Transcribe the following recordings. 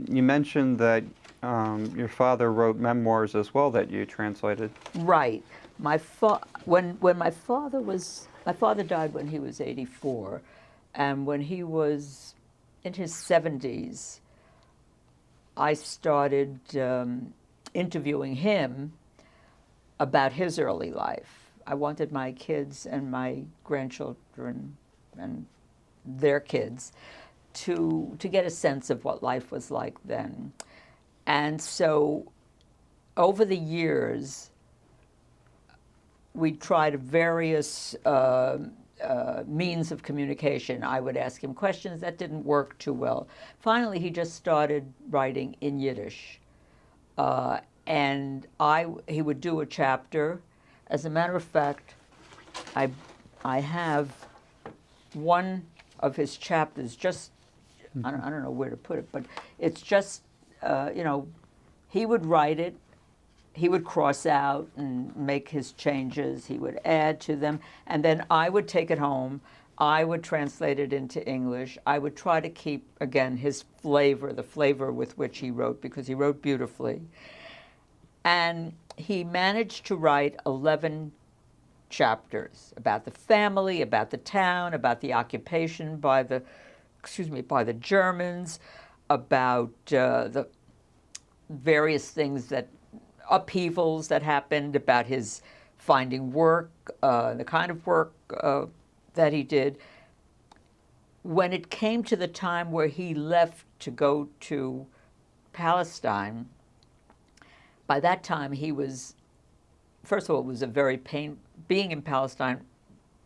You mentioned that your father wrote memoirs as well that you translated. Right. When my father died when he was 84, and when he was in his 70s, I started interviewing him about his early life. I wanted my kids and my grandchildren and their kids to get a sense of what life was like then. And so over the years, we tried various means of communication. I would ask him questions that didn't work too well. Finally, he just started writing in Yiddish. And he would do a chapter. As a matter of fact, I have one of his chapters, just, I don't know where to put it, but it's just, he would write it, he would cross out and make his changes, he would add to them, and then I would take it home, I would translate it into English, I would try to keep, again, his flavor, the flavor with which he wrote, because he wrote beautifully. And he managed to write 11 chapters about the family, about the town, about the occupation by the Germans, about the various things upheavals that happened, about his finding work, the kind of work that he did. When it came to the time where he left to go to Palestine, by that time he was, first of all, it was a very being in Palestine,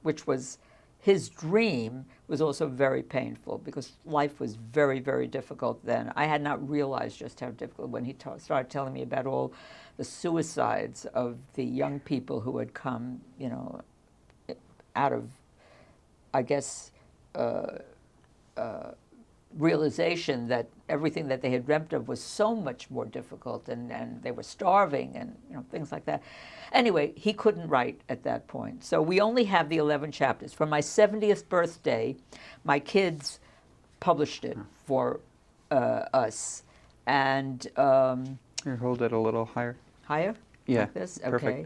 which was his dream, was also very painful because life was very, very difficult then. I had not realized just how difficult when he started telling me about all the suicides of the young people who had come, out of, I guess, realization that everything that they had dreamt of was so much more difficult, and they were starving and things like that. Anyway, he couldn't write at that point. So we only have the 11 chapters. For my 70th birthday, my kids published it for us. And Here, hold it a little higher. Higher? Yeah, like this? perfect. Okay.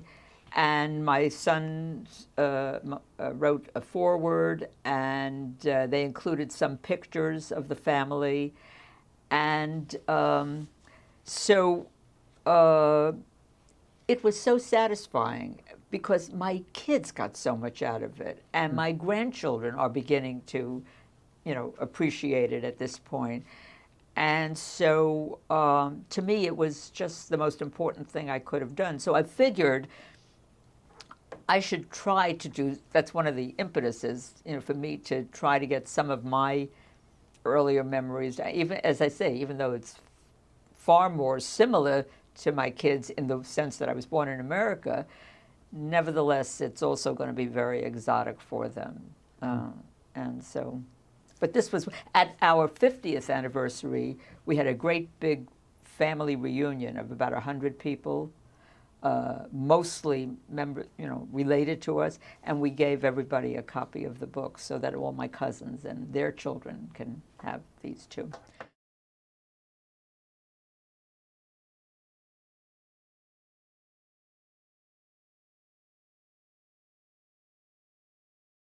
And my son wrote a foreword, and they included some pictures of the family. And so it was so satisfying because my kids got so much out of it, and my grandchildren are beginning to, appreciate it at this point. And so to me, it was just the most important thing I could have done. So I figured I should try to do, that's one of the impetuses, for me to try to get some of my earlier memories, even, as I say, even though it's far more similar to my kids in the sense that I was born in America, nevertheless, it's also going to be very exotic for them. And so, but this was, at our 50th anniversary, we had a great big family reunion of about 100 people. Mostly related to us, and we gave everybody a copy of the book so that all my cousins and their children can have these too.